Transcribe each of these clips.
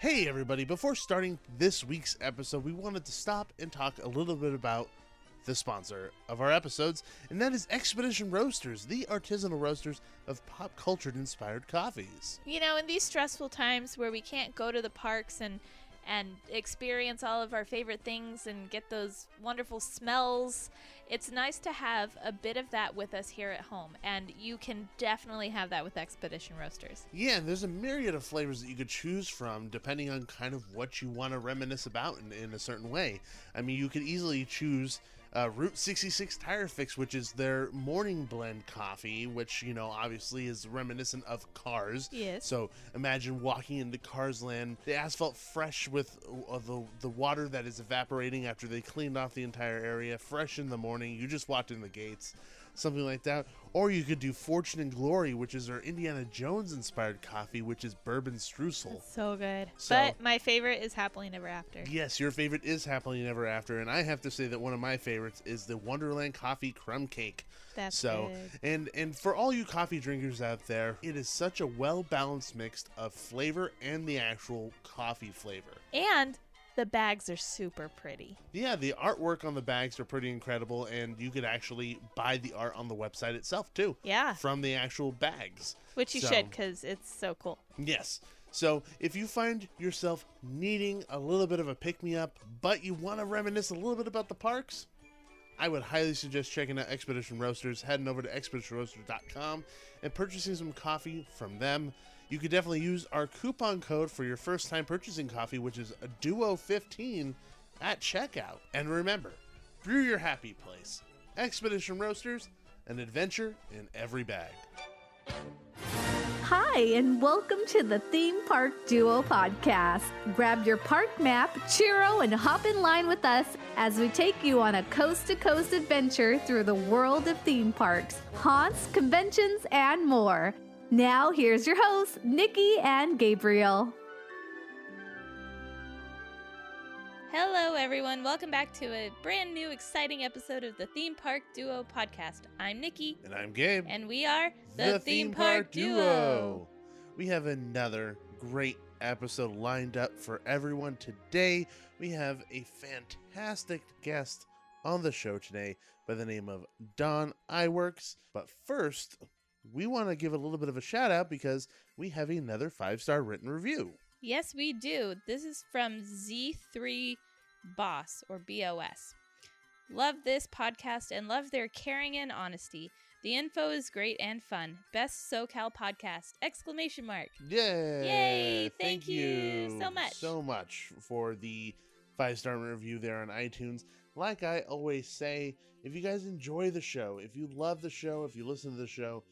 Hey everybody, before starting this week's episode, we wanted to stop and talk a little bit about the sponsor of our episodes, and that is Expedition Roasters, the artisanal roasters of pop culture inspired coffees. You know, in these stressful times where we can't go to the parks and experience all of our favorite things and get those wonderful smells, it's nice to have a bit of that with us here at home, and you can definitely have that with Expedition Roasters. Yeah, and there's a myriad of flavors that you could choose from depending on kind of what you want to reminisce about in a certain way. I mean, you could easily choose Route 66 Tire Fix, which is their morning blend coffee, which, you know, obviously is reminiscent of Cars. Yes. So imagine walking into Cars Land, the asphalt fresh with the water that is evaporating after they cleaned off the entire area, fresh in the morning. You just walked in the gates, something like that. Or you could do Fortune and Glory, which is their Indiana Jones inspired coffee, which is bourbon streusel. That's so good. So- But my favorite is Happily Never After. Yes, your favorite is Happily Never After, and I have to say that one of my favorites is the Wonderland Coffee Crumb Cake. That's so good. and for all you coffee drinkers out there, it is such a well-balanced mix of flavor and the actual coffee flavor. And the bags are super pretty. Yeah, the artwork on the bags are pretty incredible, and you could actually buy the art on the website itself too. Yeah. From the actual bags. Which you So- should, because it's so cool. Yes. So if you find yourself needing a little bit of a pick-me-up, but you want to reminisce a little bit about the parks, I would highly suggest checking out Expedition Roasters, heading over to expeditionroasters.com and purchasing some coffee from them. You could definitely use our coupon code for your first time purchasing coffee, which is a Duo15 at checkout. And remember, brew your happy place. Expedition Roasters, an adventure in every bag. Hi, and welcome to the Theme Park Duo podcast. Grab your park map, churro, and hop in line with us as we take you on a coast-to-coast adventure through the world of theme parks, haunts, conventions, and more. Now, here's your hosts, Nikki and Gabriel. Hello, everyone. Welcome back to a brand new, exciting episode of the Theme Park Duo podcast. I'm Nikki. And I'm Gabe. And we are the Theme Park Duo. We have another great episode lined up for everyone today. We have a fantastic guest on the show today by the name of Don Iwerks. But first, we want to give a little bit of a shout out because we have another 5-star written review. Yes, we do. This is from Z3 Boss, or BOS. Love this podcast and love their caring and honesty. The info is great and fun. Best SoCal podcast! Exclamation mark. Yay! Thank you so much. So much for the 5-star review there on iTunes. Like I always say, if you guys enjoy the show, if you love the show, if you listen to the show,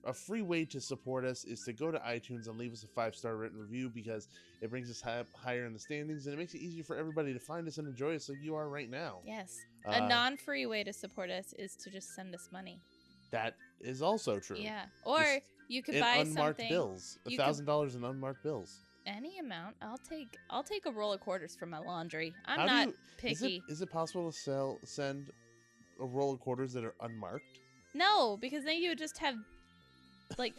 a free way to support us is to go to iTunes and leave us a 5-star written review, because it brings us higher in the standings, and it makes it easier for everybody to find us and enjoy us like you are right now. Yes. A non-free way to support us is to just send us money. That is also true. Yeah. Or Just you could in buy unmarked something. bills. you $1,000 in unmarked bills. Any amount. I'll take a roll of quarters for my laundry. I'm How do not you- picky. Is it possible to send a roll of quarters that are unmarked? No, because then you would just have like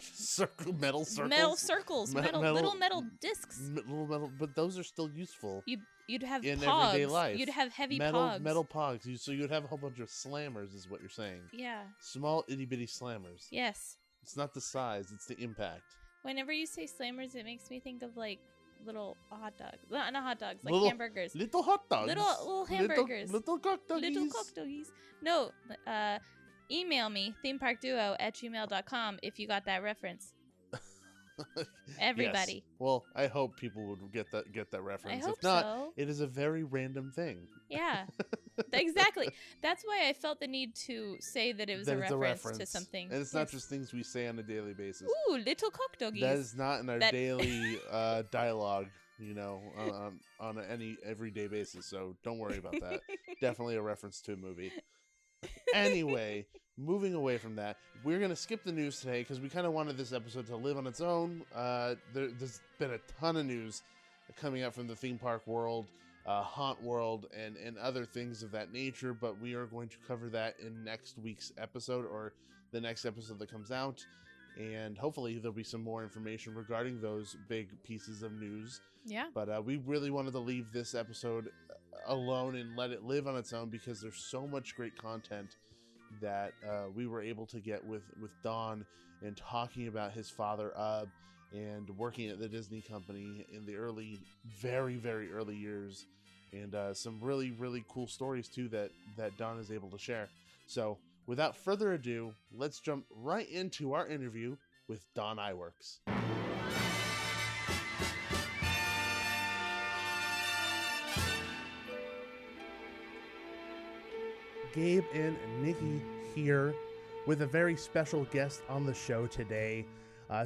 Metal circles. metal circles, little metal discs. Little metal, but those are still useful You'd have in pogs. everyday life. You'd have heavy metal pogs. pogs. So you'd have a whole bunch of slammers, is what you're saying. Yeah. Small itty bitty slammers. Yes. It's not the size; it's the impact. Whenever you say slammers, it makes me think of like little hot dogs. Well, not hot dogs, like Little- hamburgers. Little hot dogs. Little hamburgers. Little cock doggies. Little cock doggies. No, email me, themeparkduo@gmail.com if you got that reference. Everybody. Yes. Well, I hope people would get that reference. I hope if not, so. it is a very random thing. Yeah, exactly. That's why I felt the need to say that it was That a it's reference to something. And it's not Yes. just things we say on a daily basis. Ooh, little cock doggies. That is not in our That- daily dialogue, on any everyday basis. So don't worry about that. Definitely a reference to a movie. Anyway, moving away from that, we're going to skip the news today because we kind of wanted this episode to live on its own. There's been a ton of news coming out from the theme park world, haunt world, and other things of that nature, but we are going to cover that in next week's episode, or the next episode that comes out. and hopefully there'll be some more information regarding those big pieces of news. Yeah. But we really wanted to leave this episode alone and let it live on its own, because there's so much great content that we were able to get with Don, and talking about his father, and working at the Disney company in the early, very, very early years, and some really, really cool stories too that Don is able to share. So without further ado, let's jump right into our interview with Don Iwerks. Gabe and Nikki here with a very special guest on the show today.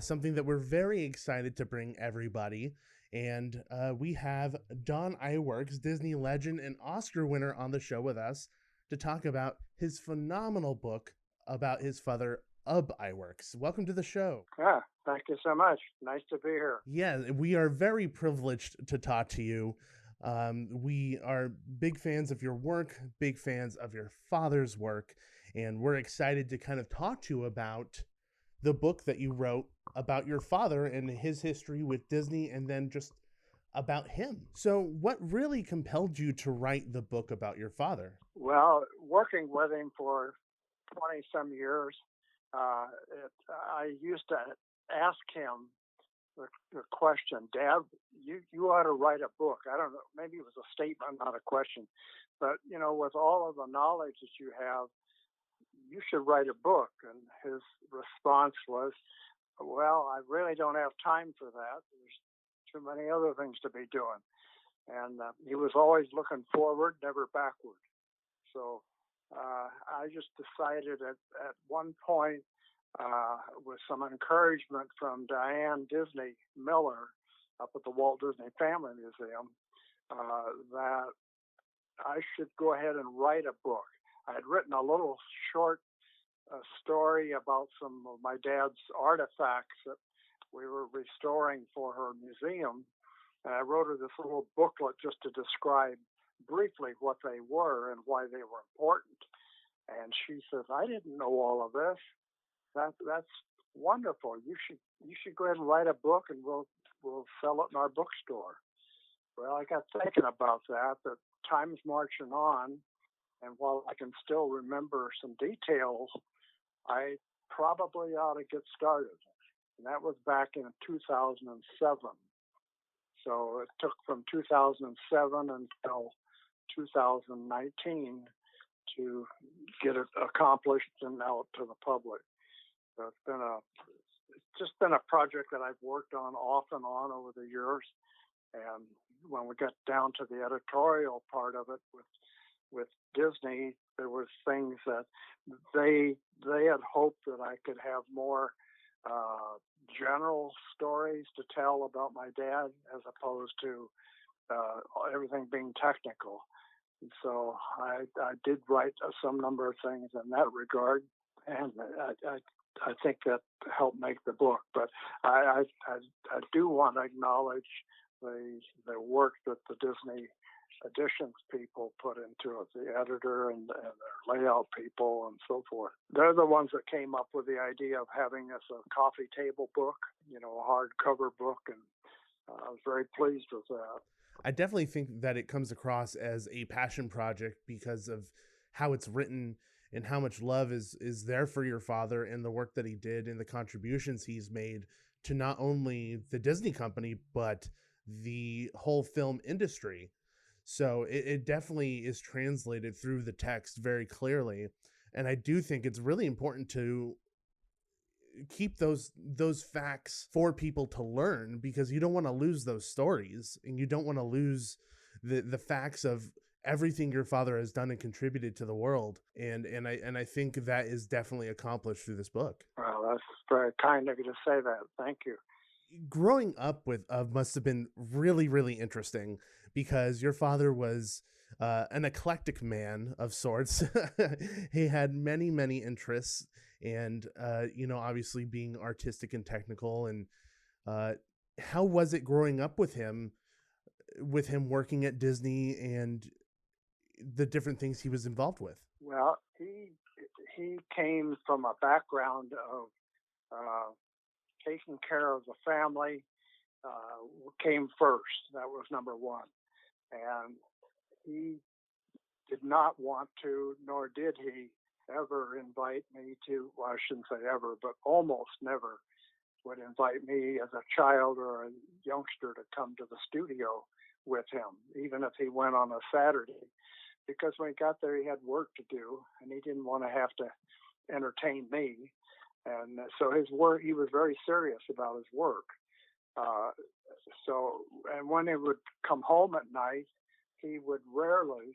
Something that we're very excited to bring everybody. And we have Don Iwerks, Disney legend and Oscar winner, on the show with us to talk about his phenomenal book about his father, Iwerks. Welcome to the show. Yeah, thank you so much. Nice to be here. Yeah, we are very privileged to talk to you. We are big fans of your work, big fans of your father's work, and we're excited to kind of talk to you about the book that you wrote about your father and his history with Disney, and then just about him. So what really compelled you to write the book about your father? Well, working with him for 20 some years, I used to ask him the question, Dad, you ought to write a book. I don't know, maybe it was a statement, not a question. But, with all of the knowledge that you have, you should write a book. And his response was, well, I really don't have time for that. There's too many other things to be doing. And he was always looking forward, never backward. So I just decided at one point, with some encouragement from Diane Disney Miller up at the Walt Disney Family Museum, that I should go ahead and write a book. I had written a little short story about some of my dad's artifacts that we were restoring for her museum, and I wrote her this little booklet just to describe briefly what they were and why they were important. And she says, I didn't know all of this. That's wonderful. You should go ahead and write a book, and we'll sell it in our bookstore. Well, I got thinking about that. The time's marching on, and while I can still remember some details, I probably ought to get started. And that was back in 2007. So it took from 2007 until 2019 to get it accomplished and out to the public. So it's just been a project that I've worked on off and on over the years. And when we got down to the editorial part of it with Disney, there was things that they had hoped that I could have more general stories to tell about my dad, as opposed to everything being technical. And so I did write some number of things in that regard, and I think that helped make the book. But I do want to acknowledge the work that the Disney Editions people put into it, the editor and their layout people and so forth. They're the ones that came up with the idea of having this a coffee table book, a hardcover book, and I was very pleased with that. I definitely think that it comes across as a passion project because of how it's written and how much love is there for your father and the work that he did and the contributions he's made to not only the Disney company, but the whole film industry. So it definitely is translated through the text very clearly. And I do think it's really important to keep those facts for people to learn, because you don't want to lose those stories, and you don't want to lose the facts of everything your father has done and contributed to the world. And I think that is definitely accomplished through this book. Well, that's very kind of you to say that. Thank you. Growing up with must have been really, really interesting, because your father was an eclectic man of sorts. He had many, many interests, and obviously being artistic and technical. And how was it growing up with him working at Disney and the different things he was involved with? Well, he came from a background of taking care of the family came first. That was number one. And he did not want to, nor did he ever invite me to, well, I shouldn't say ever, but almost never would invite me as a child or a youngster to come to the studio with him, even if he went on a Saturday, because when he got there, he had work to do, and he didn't want to have to entertain me. And so his work, he was very serious about his work. And when he would come home at night, he would rarely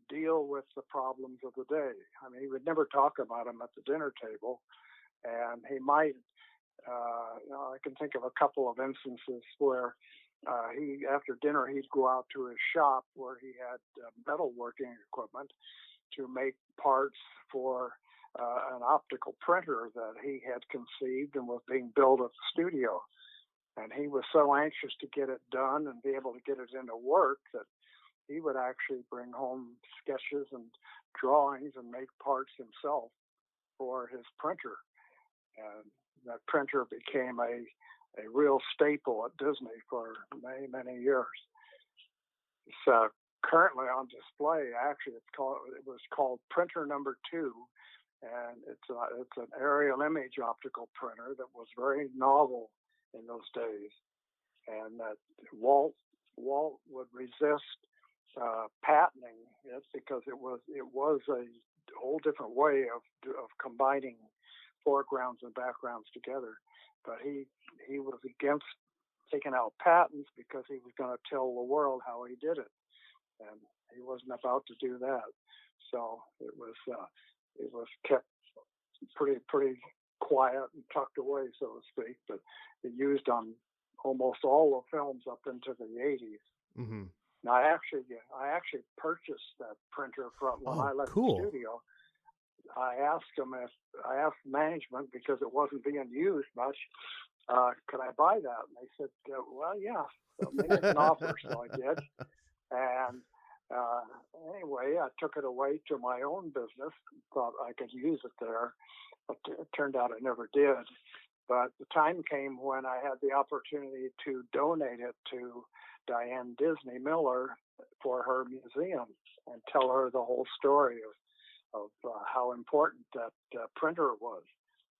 deal with the problems of the day. I mean, he would never talk about them at the dinner table, and he might. I can think of a couple of instances where after dinner, he'd go out to his shop where he had metalworking equipment to make parts for an optical printer that he had conceived and was being built at the studio. And he was so anxious to get it done and be able to get it into work that he would actually bring home sketches and drawings and make parts himself for his printer. And that printer became a real staple at Disney for many, many years. It's currently on display. Actually, it was called Printer Number 2, and it's an aerial image optical printer that was very novel in those days, and that Walt would resist patenting it because it was a whole different way of combining foregrounds and backgrounds together. But he was against taking out patents because he was going to tell the world how he did it, and he wasn't about to do that. So it was kept pretty quiet and tucked away, so to speak. But it used on almost all the films up into the 80s. Mm-hmm. Now, I actually purchased that printer when I left the studio. I asked management, because it wasn't being used much, could I buy that? And they said, well, yeah. So they made an offer, so I did. And anyway, I took it away to my own business, thought I could use it there, but it turned out I never did. But the time came when I had the opportunity to donate it to Diane Disney Miller for her museum and tell her the whole story of how important that printer was.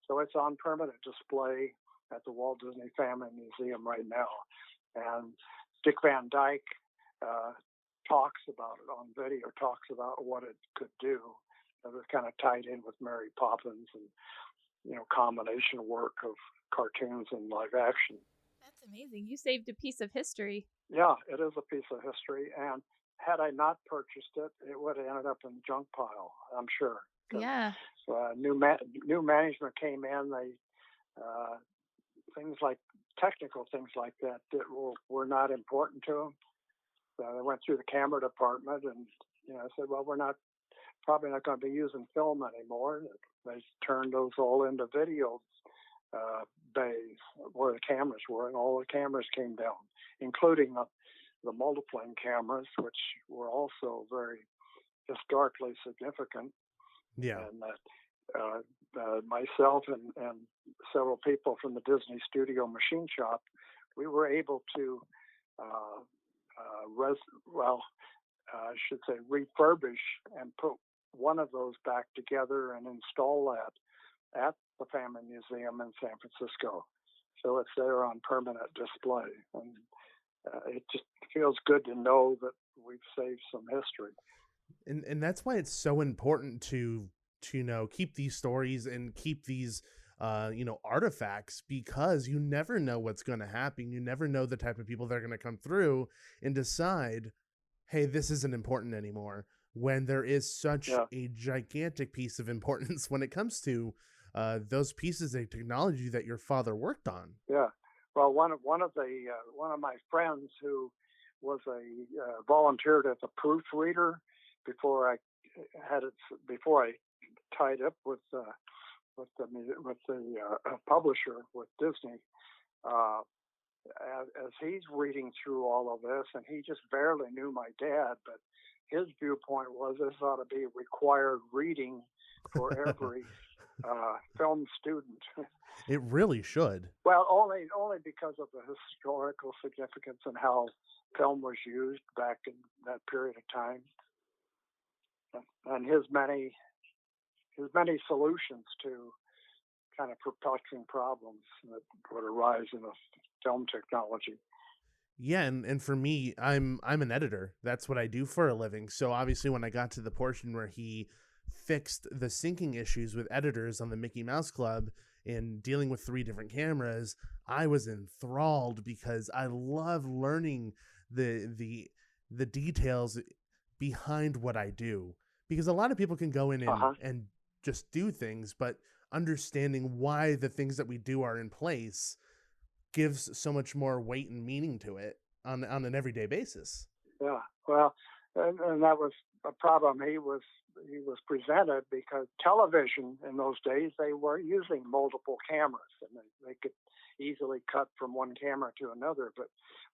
So it's on permanent display at the Walt Disney Family Museum right now. And Dick Van Dyke talks about it on video, talks about what it could do. It was kind of tied in with Mary Poppins and, combination work of cartoons and live action. That's amazing. You saved a piece of history. Yeah, it is a piece of history. And had I not purchased it, it would have ended up in the junk pile, I'm sure. Yeah. New management came in. They things like technical things like that were not important to them. So they went through the camera department and said, well, we're probably not going to be using film anymore. They turned those all into video bays where the cameras were, and all the cameras came down, including the multiplane cameras, which were also very historically significant. Yeah. And myself and several people from the Disney Studio Machine Shop, we were able to refurbish and put one of those back together and install that at the Family Museum in San Francisco. So it's there on permanent display. And it just feels good to know that we've saved some history. And that's why it's so important to keep these stories and keep these artifacts, because you never know what's going to happen. You never know the type of people that are going to come through and decide, hey, this isn't important anymore, when there is such a gigantic piece of importance when it comes to those pieces of technology that your father worked on. Yeah. Well, one of my friends who was volunteered as a proofreader before I tied up with the publisher with Disney. As he's reading through all of this, and he just barely knew my dad, but his viewpoint was this ought to be required reading for every film student. It really should. Well, only because of the historical significance and how film was used back in that period of time, and his many solutions to kind of perplexing problems that would arise in the film technology. Yeah, and for me, I'm an editor. That's what I do for a living. So obviously when I got to the portion where he fixed the syncing issues with editors on the Mickey Mouse Club and dealing with 3 different cameras, I was enthralled because I love learning the details behind what I do. Because a lot of people can go in and just do things, but understanding why the things that we do are in place gives so much more weight and meaning to it on an everyday basis. Yeah, well, and that was a problem he was presented, because television in those days, they were using multiple cameras, and they could easily cut from one camera to another. But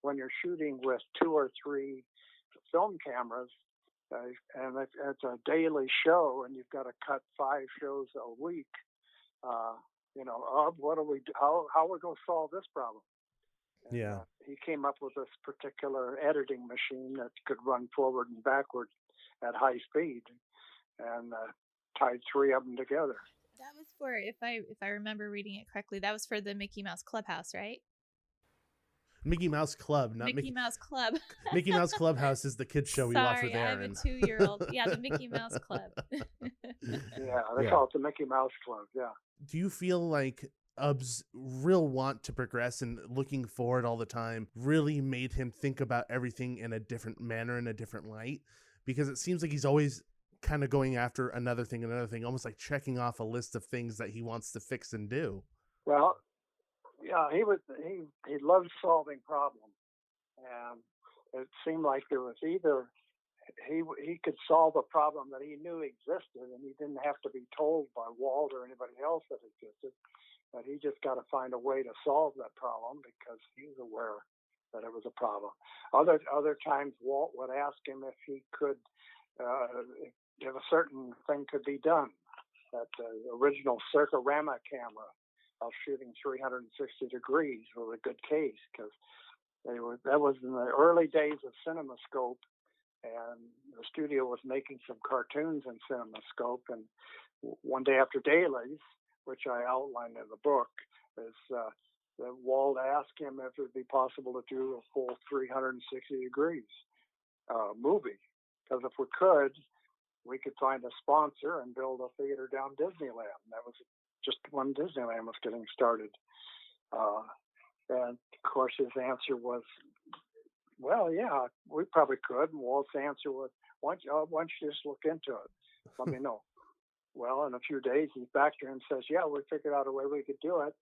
when you're shooting with 2 or 3 film cameras, and it's a daily show, and you've got to cut 5 shows a week, what do we do? How are we going to solve this problem? And, yeah. He came up with this particular editing machine that could run forward and backward at high speed, and tied 3 of them together. That was for, if I remember reading it correctly, that was for the Mickey Mouse Clubhouse, right? Mickey Mouse Club, not Mickey Mouse Club. Mickey Mouse Clubhouse is the kids show we watch with Aaron. Sorry, I have a 2-year-old. Yeah, the Mickey Mouse Club. Yeah, they call it the Mickey Mouse Club. Yeah. Do you feel like Ub's real want to progress and looking forward all the time really made him think about everything in a different manner, in a different light? Because it seems like he's always kind of going after another thing, almost like checking off a list of things that he wants to fix and do. Well, yeah, he loved solving problems, and it seemed like there was either he could solve a problem that he knew existed, and he didn't have to be told by Walt or anybody else that it existed, but he just got to find a way to solve that problem because he's aware that it was a problem. Other times, Walt would ask him if he could, if a certain thing could be done. That original Circorama camera of shooting 360 degrees was a good case, because that was in the early days of CinemaScope, and the studio was making some cartoons in CinemaScope. And one day after dailies, which I outlined in the book, is Walt asked him if it would be possible to do a full 360 degrees movie, because if we could, we could find a sponsor and build a theater down Disneyland. That was just when Disneyland was getting started. And of course his answer was, well, yeah, we probably could. And Walt's answer was, why don't you just look into it? Let me know. Well, in a few days, he's back there and says, yeah, we figured out a way we could do it.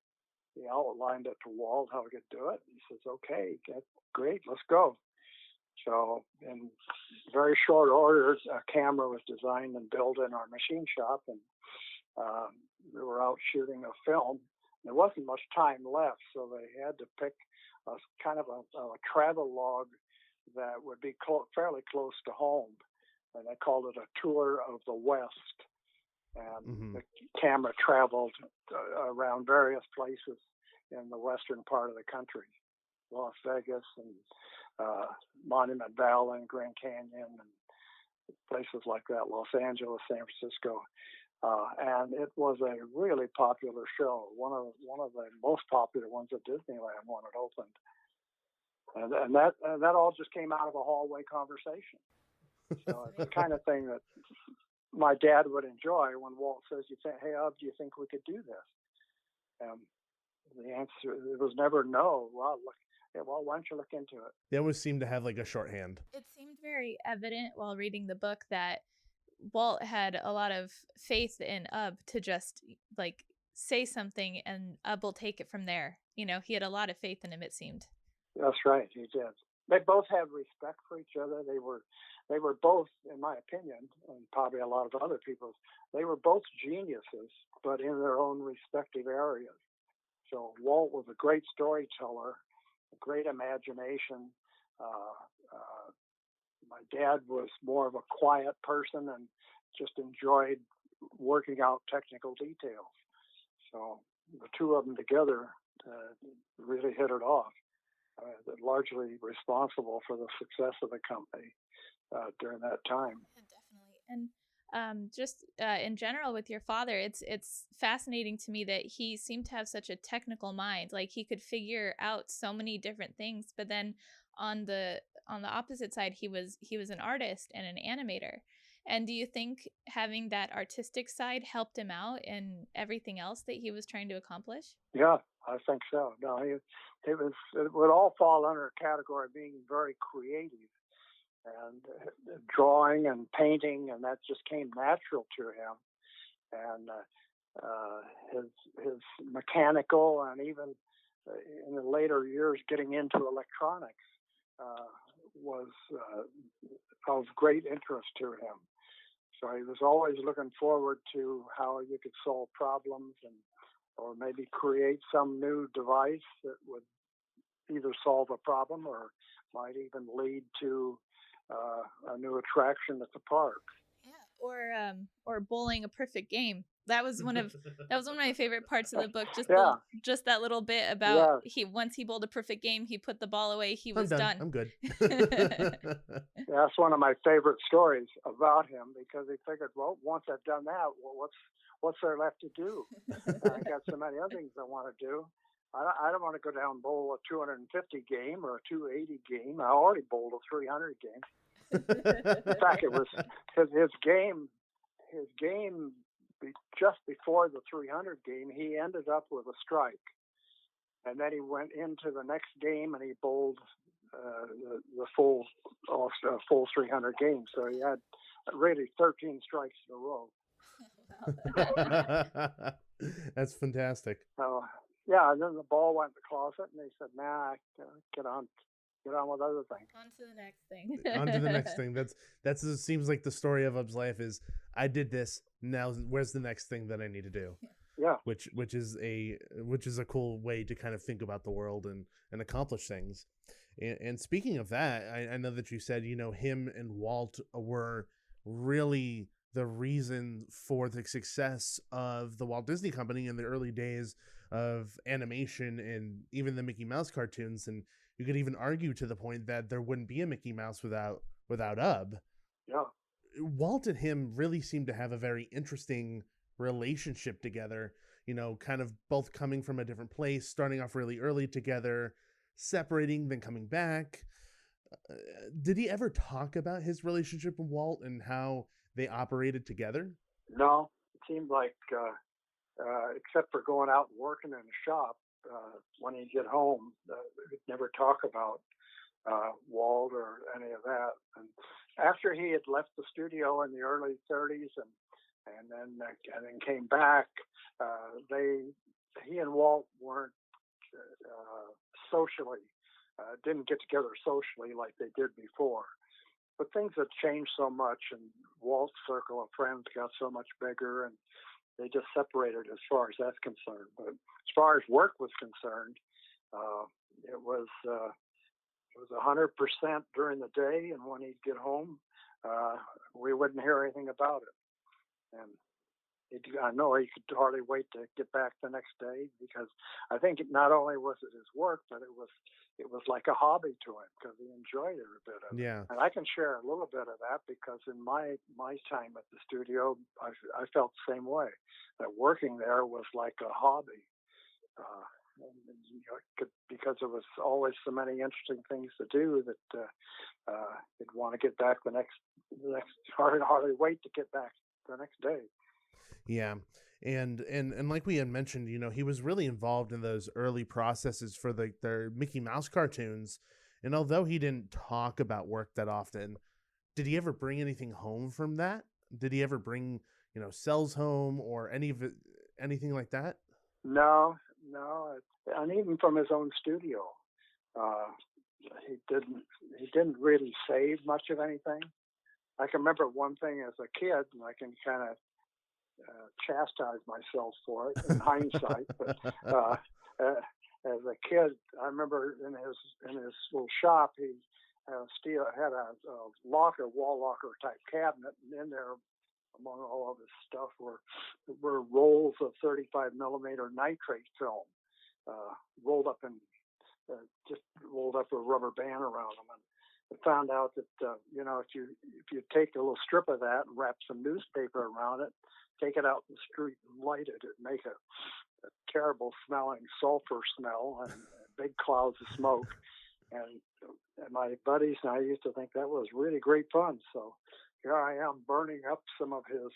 He outlined it to Walt how we could do it. He says, okay, great, let's go. So in very short order, a camera was designed and built in our machine shop, and we were out shooting a film. There wasn't much time left, so they had to pick a kind of a travel log that would be fairly close to home, and they called it a tour of the West. And the camera traveled around various places in the western part of the country, Las Vegas and Monument Valley and Grand Canyon and places like that, Los Angeles, San Francisco. And it was a really popular show, one of the most popular ones at Disneyland when it opened. And that all just came out of a hallway conversation. So it's the kind of thing that my dad would enjoy when Walt says, hey, Ub, do you think we could do this? The answer, it was never no. Well, why don't you look into it? They always seem to have like a shorthand. It seemed very evident while reading the book that Walt had a lot of faith in Ub to just like say something and Ub will take it from there. You know, he had a lot of faith in him, it seemed. That's right, he did. They both had respect for each other. They were both, in my opinion, and probably a lot of other people's, they were both geniuses, but in their own respective areas. So Walt was a great storyteller, a great imagination, my dad was more of a quiet person and just enjoyed working out technical details. So the two of them together really hit it off. Largely responsible for the success of the company during that time. Yeah, definitely. And just in general with your father, it's fascinating to me that he seemed to have such a technical mind. Like he could figure out so many different things. But then on the opposite side, he was an artist and an animator. And do you think having that artistic side helped him out in everything else that he was trying to accomplish? Yeah, I think so. No, it would all fall under a category of being very creative and drawing and painting, and that just came natural to him. And his mechanical, and even in the later years, getting into electronics was of great interest to him. So he was always looking forward to how you could solve problems or maybe create some new device that would either solve a problem or might even lead to a new attraction at the park. Yeah, or bowling a perfect game. That was one of my favorite parts of the book. Just that little bit about once he bowled a perfect game, he put the ball away. He was done. I'm good. That's one of my favorite stories about him, because he figured, well, once I've done that, well, what's there left to do? I got so many other things I want to do. I don't want to go down and bowl a 250 game or a 280 game. I already bowled a 300 game. In fact, it was his game just before the 300 game, he ended up with a strike. And then he went into the next game and he bowled the full 300 games. So he had really 13 strikes in a row. That's fantastic. So, yeah, and then the ball went in the closet, and they said, "Nah, get on with other things." On to the next thing. On to the next thing. That's it seems like the story of Ub's life is, I did this, now where's the next thing that I need to do? Yeah. Which is a cool way to kind of think about the world and accomplish things. And speaking of that, I know that you said, him and Walt were really the reason for the success of the Walt Disney Company in the early days of animation and even the Mickey Mouse cartoons. And you could even argue to the point that there wouldn't be a Mickey Mouse without Ub. Yeah. Walt and him really seem to have a very interesting relationship together, kind of both coming from a different place, starting off really early together, separating, then coming back. Did he ever talk about his relationship with Walt and how they operated together? No, it seemed like, except for going out and working in a shop, when he'd get home, we'd never talk about Walt or any of that. And after he had left the studio in the early 30s and then came back, he and Walt weren't socially, didn't get together socially like they did before. But things had changed so much, and Walt's circle of friends got so much bigger, and they just separated as far as that's concerned. But as far as work was concerned, it was 100% during the day, and when he'd get home, we wouldn't hear anything about it. And I know he could hardly wait to get back the next day, because I think not only was it his work, but it was like a hobby to him, because he enjoyed every bit of it. Yeah. And I can share a little bit of that, because in my time at the studio, I felt the same way, that working there was like a hobby. Because there was always so many interesting things to do that you'd want to get back the next hardly wait to get back the next day. Yeah. And like we had mentioned, he was really involved in those early processes for their Mickey Mouse cartoons. And although he didn't talk about work that often, did he ever bring anything home from that? Did he ever bring, cells home or anything like that? No. And even from his own studio, he didn't really save much of anything. I can remember one thing as a kid, and I can kind of chastise myself for it in hindsight. But as a kid, I remember in his little shop, he had a wall locker type cabinet, and in there, among all of his stuff, were rolls of 35 millimeter nitrate film, rolled up with a rubber band around them. And I found out that if you take a little strip of that and wrap some newspaper around it, take it out in the street and light it, it'd make a terrible smelling sulfur smell and big clouds of smoke. And my buddies and I used to think that was really great fun. So here I am burning up some of his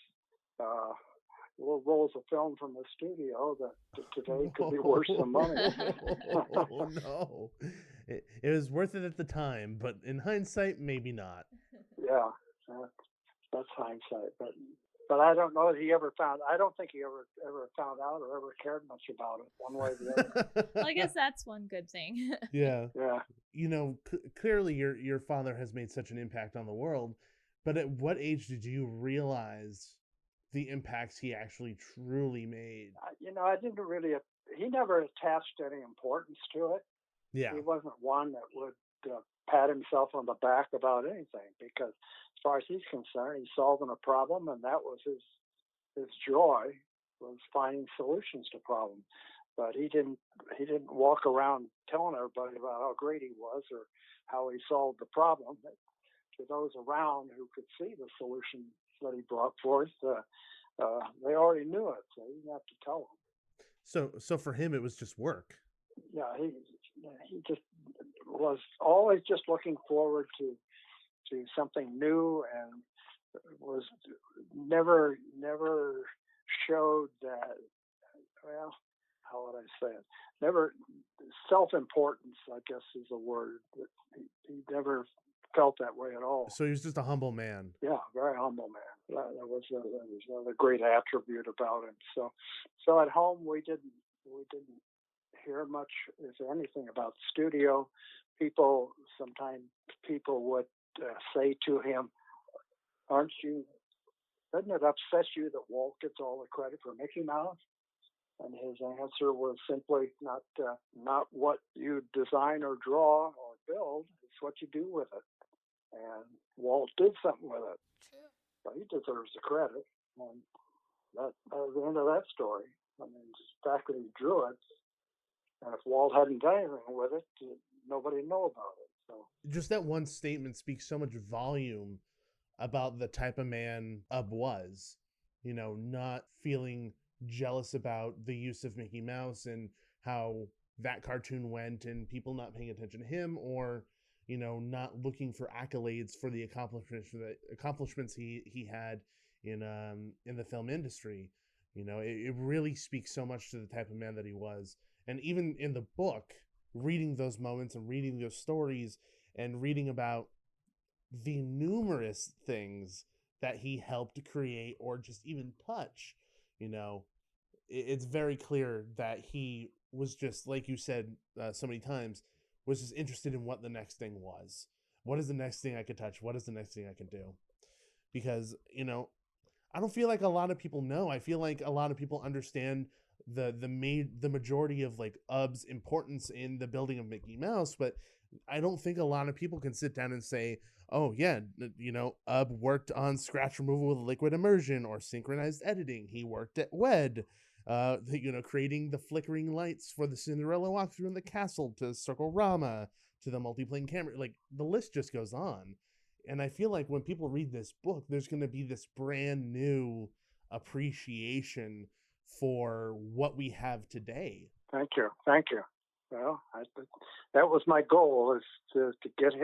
little rolls of film from the studio that today could be worth some money. Oh, no. It was worth it at the time, but in hindsight, maybe not. Yeah, that's hindsight. But I don't know that he ever found. I don't think he ever found out or ever cared much about it, one way or the other. Well, I guess that's one good thing. Yeah. Yeah. You know, clearly your father has made such an impact on the world, but at what age did you realize the impacts he actually truly made? I didn't really. He never attached any importance to it. Yeah. He wasn't one that would pat himself on the back about anything, because as far as he's concerned, he's solving a problem, and that was his joy, was finding solutions to problems. But he didn't walk around telling everybody about how great he was or how he solved the problem. To those around who could see the solution that he brought forth, they already knew it, so you didn't have to tell them. So for him, it was just work. Yeah, he just was always just looking forward to something new, and was never showed that. Well, how would I say it? Never self-importance, I guess, is a word. He never felt that way at all. So he was just a humble man. Yeah, very humble man. That was another great attribute about him. So at home we didn't hear much, if anything, about the studio. Sometimes people would say to him, doesn't it upset you that Walt gets all the credit for Mickey Mouse? And his answer was simply, not what you design or draw or build, it's what you do with it. And Walt did something with it. True. So he deserves the credit. And that was the end of that story. I mean, the fact that he drew it, and if Walt hadn't done anything with it, nobody would know about it. So just that one statement speaks so much volume about the type of man Ub was. Not feeling jealous about the use of Mickey Mouse and how that cartoon went, and people not paying attention to him, or not looking for accolades for the accomplishments he had in the film industry. It really speaks so much to the type of man that he was. And even in the book, reading those moments and reading those stories and reading about the numerous things that he helped create or just even touch, it's very clear that he was just, like you said so many times, was just interested in what the next thing was. What is the next thing I could touch? What is the next thing I can do? Because, I don't feel like a lot of people know. I feel like a lot of people understand the majority of like Ub's importance in the building of Mickey Mouse, but I don't think a lot of people can sit down and say, oh yeah, Ub worked on scratch removal with liquid immersion or synchronized editing. He worked at WED, creating the flickering lights for the Cinderella walkthrough in the castle, to Circle-Rama, to the multiplane camera. Like, the list just goes on. And I feel like when people read this book, there's going to be this brand new appreciation for what we have today. Thank you. Well, that was my goal, is to get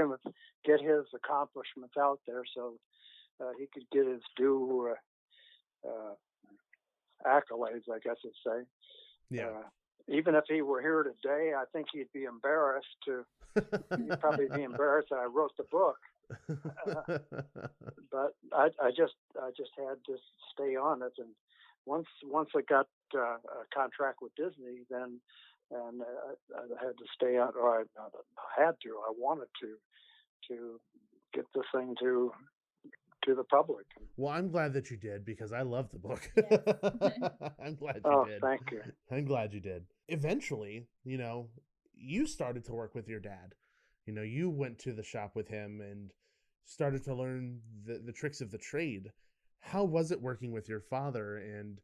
his accomplishments out there, so he could get his due accolades, I guess you'd say. Yeah. Even if he were here today, I think he'd be embarrassed he'd probably be embarrassed that I wrote the book. But I just had to stay on it, and once I got a contract with Disney, then I had to stay on, or I wanted to get this thing to the public. Well, I'm glad that you did, because I love the book. I'm glad you did. Thank you. I'm glad you did. Eventually, you started to work with your dad. you went to the shop with him and started to learn the tricks of the trade. How was it working with your father, and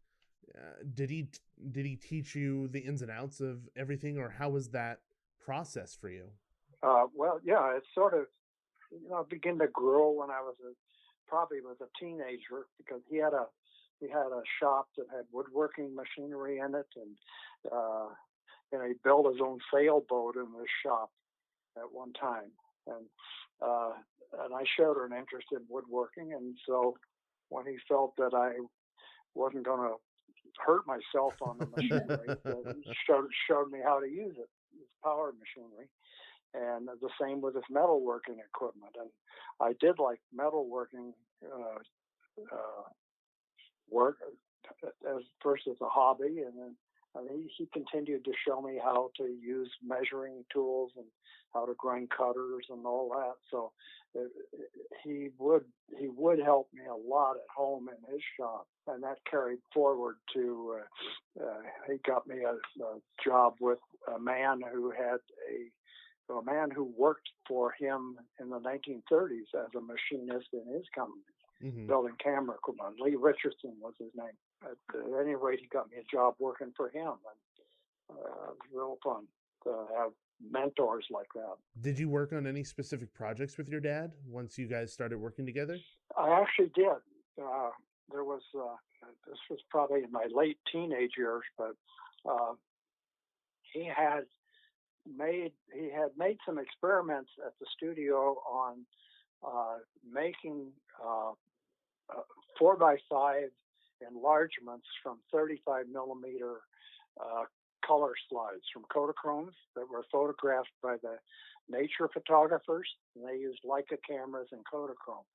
did he teach you the ins and outs of everything, or how was that process for you? Well, yeah, it sort of began to grow when I was probably was a teenager, because he had a shop that had woodworking machinery in it, and he built his own sailboat in the shop at one time, and I showed an interest in woodworking, and so when he felt that I wasn't going to hurt myself on the machinery, he showed me how to use it. It's power machinery, and the same with his metalworking equipment. And I did like metalworking work first as a hobby, and then he continued to show me how to use measuring tools and how to grind cutters and all that. So he would help me a lot at home in his shop, and that carried forward to he got me a job with a man who worked for him in the 1930s as a machinist in his company, building camera equipment. Lee Richardson was his name. At any rate, he got me a job working for him, and it was real fun to have mentors like that. Did you work on any specific projects with your dad once you guys started working together? I actually did. There was this was probably in my late teenage years, but he had made some experiments at the studio on making 4x5 enlargements from 35 millimeter color slides from Kodachromes that were photographed by the nature photographers, and they used Leica cameras and Kodachrome.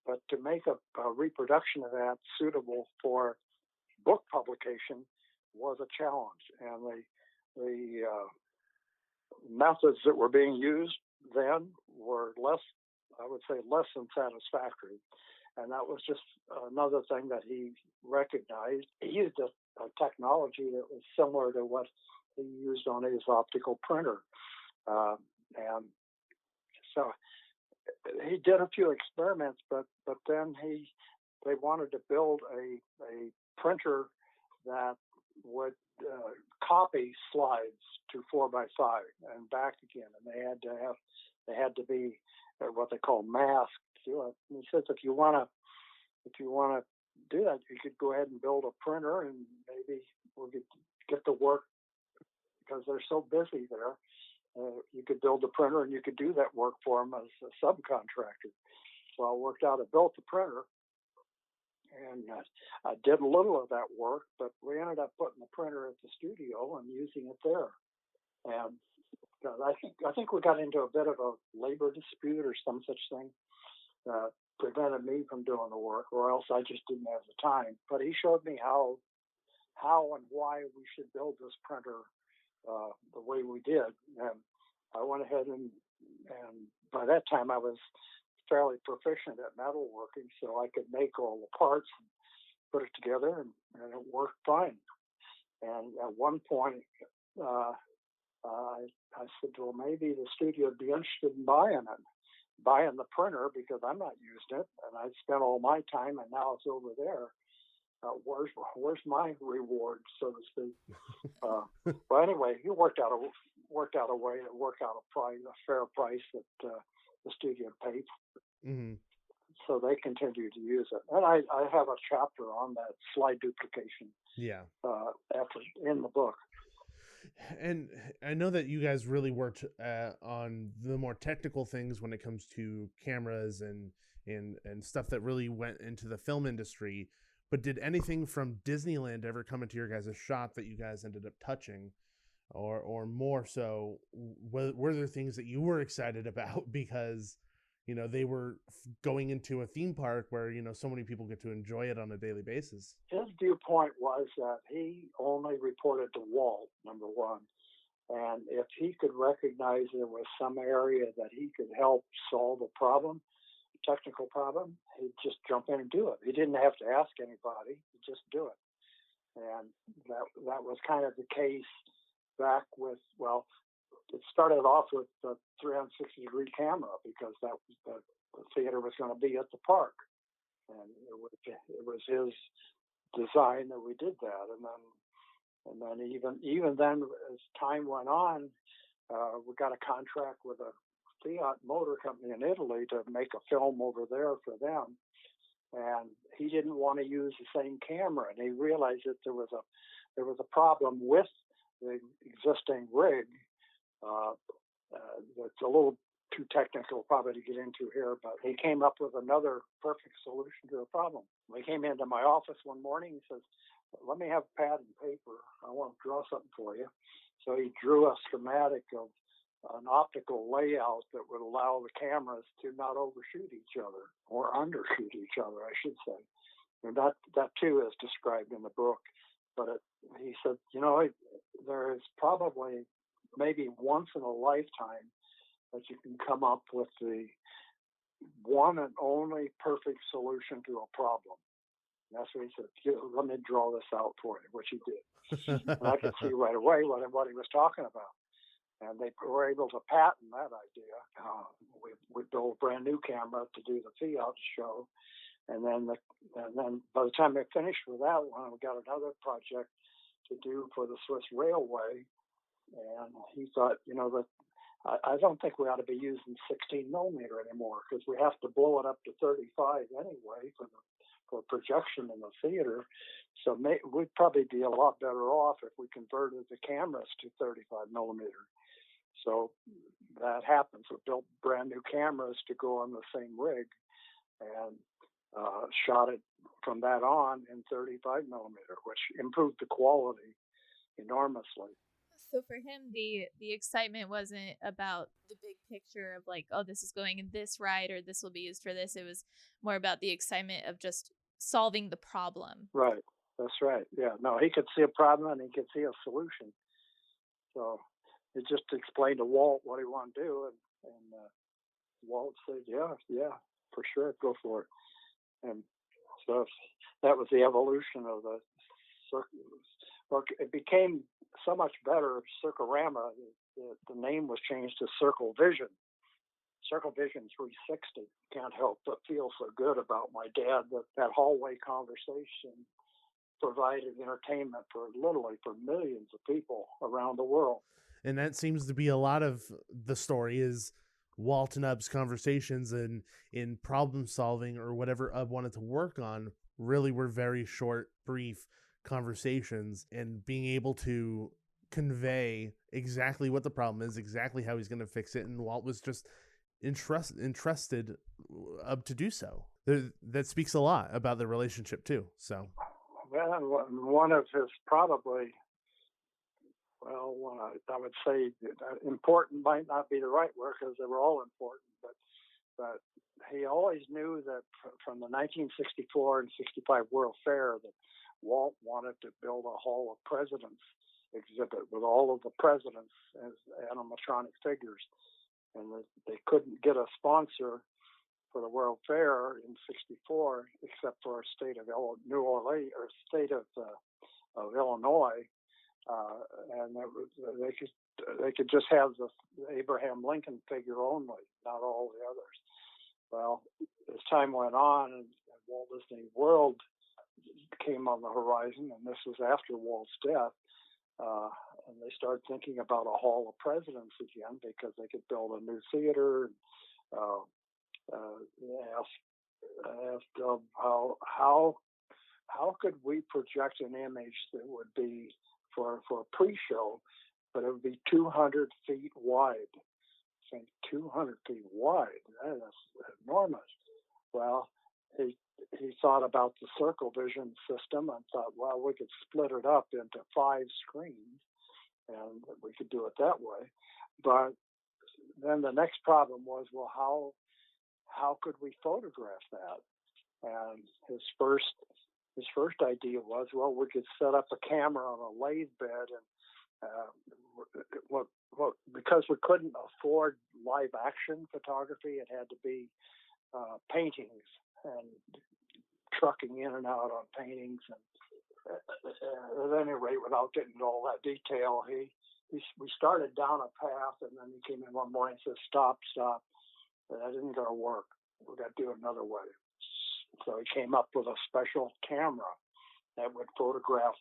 But to make a reproduction of that suitable for book publication was a challenge, and the methods that were being used then were less than satisfactory. And that was just another thing that he recognized. He used a technology that was similar to what he used on his optical printer. And so he did a few experiments, but then they wanted to build a printer that would copy slides to 4x5 and back again, and they had to be what they call masked. And he says if you want to do that, you could go ahead and build a printer, and maybe we'll get to work, because they're so busy there. You could build a printer and you could do that work for them as a subcontractor. Well, it worked out. I built the printer, and I did a little of that work, but we ended up putting the printer at the studio and using it there. And I think we got into a bit of a labor dispute or some such thing that prevented me from doing the work, or else I just didn't have the time. But he showed me how and why we should build this printer the way we did. And I went ahead and by that time I was fairly proficient at metalworking, so I could make all the parts and put it together, and it worked fine. And at one point, I said, well, maybe the studio would be interested in buying the printer, because I'm not using it, and I spent all my time, and now it's over there. Where's my reward, so to speak? But anyway, he worked out a way to work out a fair price that the studio paid. Mm-hmm. So they continue to use it, and I have a chapter on that slide duplication. Effort in the book. And I know that you guys really worked on the more technical things when it comes to cameras and stuff that really went into the film industry. But did anything from Disneyland ever come into your guys' shop that you guys ended up touching? Or more so, were there things that you were excited about because, they were going into a theme park where, so many people get to enjoy it on a daily basis? His viewpoint was that he only reported to Walt, number one. And if he could recognize there was some area that he could help solve a problem, technical problem, he'd just jump in and do it. He didn't have to ask anybody, he'd just do it. And that was kind of the case back with, well, it started off with the 360-degree camera because that was the theater was going to be at the park, and it was his design that we did that. And then even then, as time went on, we got a contract with a Fiat motor company in Italy to make a film over there for them. And he didn't want to use the same camera, and he realized that there was a problem with the existing rig. That's a little too technical probably to get into here, but he came up with another perfect solution to the problem. He came into my office one morning and says, "Let me have pad and paper. I want to draw something for you." So he drew a schematic of an optical layout that would allow the cameras to not overshoot each other, or undershoot each other, I should say. And that too is described in the book. But he said, there is probably maybe once in a lifetime that you can come up with the one and only perfect solution to a problem. And that's what he said. Let me draw this out for you, which he did. And I could see right away what he was talking about. And they were able to patent that idea. We built a brand new camera to do the Fiat show. And then by the time I finished with that one, we got another project to do for the Swiss Railway. And he thought, that I don't think we ought to be using 16 millimeter anymore, because we have to blow it up to 35 anyway for projection in the theater. So we'd probably be a lot better off if we converted the cameras to 35 millimeter. So that happens. We built brand new cameras to go on the same rig, and shot it from that on in 35 millimeter, which improved the quality enormously. So for him, the excitement wasn't about the big picture of like, oh, this is going in this ride, or this will be used for this. It was more about the excitement of just solving the problem. Right. That's right. Yeah. No, he could see a problem and he could see a solution. So it just explained to Walt what he wanted to do, and Walt said, yeah, for sure, go for it. And so that was the evolution of the circle. It became so much better, Circorama. The name was changed to Circle Vision. Circle Vision 360. Can't help but feel so good about my dad that hallway conversation provided entertainment for literally for millions of people around the world. And that seems to be a lot of the story is Walt and Ub's conversations and in problem solving or whatever Ub wanted to work on really were very short, brief conversations, and being able to convey exactly what the problem is, exactly how he's going to fix it. And Walt was just entrusted Ub to do so. That speaks a lot about the relationship too. So, well, one of his probably, I would say important might not be the right word, because they were all important, but he always knew that from the 1964 and 65 World Fair that Walt wanted to build a Hall of Presidents exhibit with all of the presidents as animatronic figures. And they couldn't get a sponsor for the World Fair in 64 except for a state of New Orleans or state of Illinois. And they could just have the Abraham Lincoln figure only, not all the others. Well, as time went on and Walt Disney World came on the horizon, and this was after Walt's death, and they started thinking about a Hall of Presidents again because they could build a new theater. Asked how could we project an image that would be for a pre-show, but it would be 200 feet wide. I think 200 feet wide, that is enormous. Well, he thought about the Circle Vision system and thought, well, we could split it up into 5 screens, and we could do it that way. But then the next problem was, well, how could we photograph that? And his first idea was, well, we could set up a camera on a lathe bed, and because we couldn't afford live action photography, it had to be paintings and trucking in and out on paintings. And at any rate, without getting into all that detail, he we started down a path, and then he came in one morning and said, "Stop, stop. That isn't going to work. We've got to do it another way." So he came up with a special camera that would photograph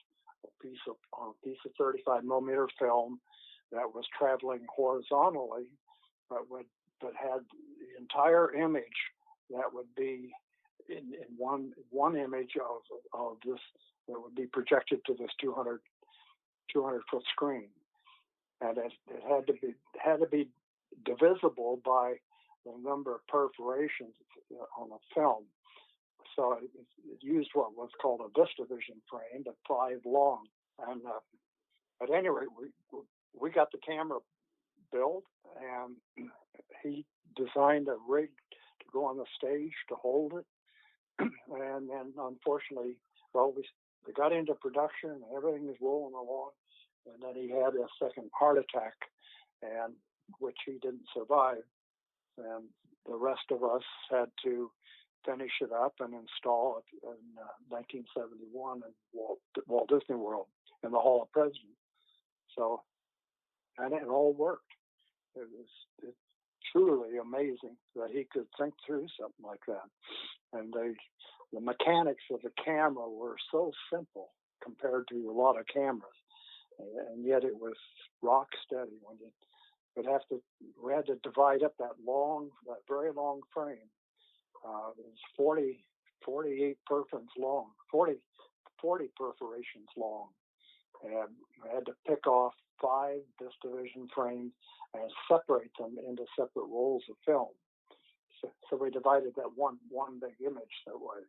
a piece of 35 millimeter film that was traveling horizontally, but had the entire image that would be in one image of this that would be projected to this 200 foot screen, and it had to be divisible by the number of perforations on a film. So it used what was called a VistaVision frame, but 5 long. And at any rate, we got the camera built, and he designed a rig to go on the stage to hold it. And then, unfortunately, well, we got into production, and everything was rolling along. And then he had a second heart attack, and which he didn't survive. And the rest of us had to finish it up and install it in 1971 in Walt Disney World in the Hall of Presidents. So, and it all worked. It's truly amazing that he could think through something like that. And the mechanics of the camera were so simple compared to a lot of cameras, and yet it was rock steady. We had to divide up that very long frame. It was 48 perforations long, 40 perforations long. And we had to pick off 5 VistaVision frames and separate them into separate rolls of film. So we divided that one big image that way.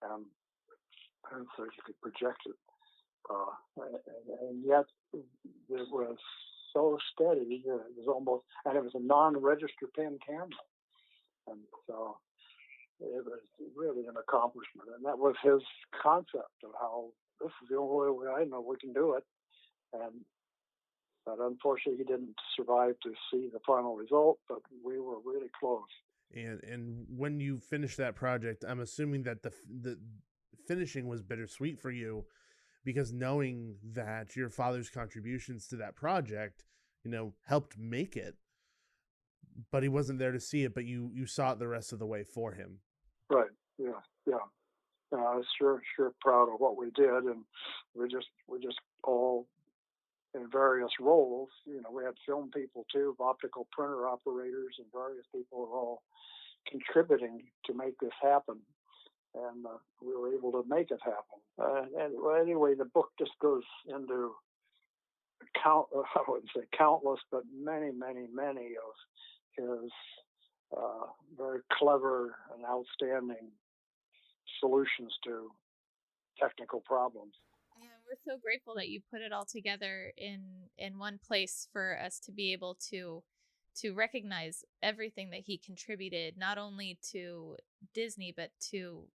And so you could project it. And yet it was so steady, it was almost, and it was a non-register pin camera. And so it was really an accomplishment. And that was his concept of how this is the only way I know we can do it. But unfortunately, he didn't survive to see the final result, but we were really close. And when you finished that project, I'm assuming that the finishing was bittersweet for you, because knowing that your father's contributions to that project, helped make it, but he wasn't there to see it, but you saw it the rest of the way for him. Right. Yeah. I was sure proud of what we did, and we're just all in various roles. We had film people too, optical printer operators, and various people were all contributing to make this happen, and we were able to make it happen. Anyway, the book just goes into I wouldn't say countless, but many of his very clever and outstanding solutions to technical problems. Yeah, we're so grateful that you put it all together in one place for us to be able to recognize everything that he contributed, not only to Disney, but to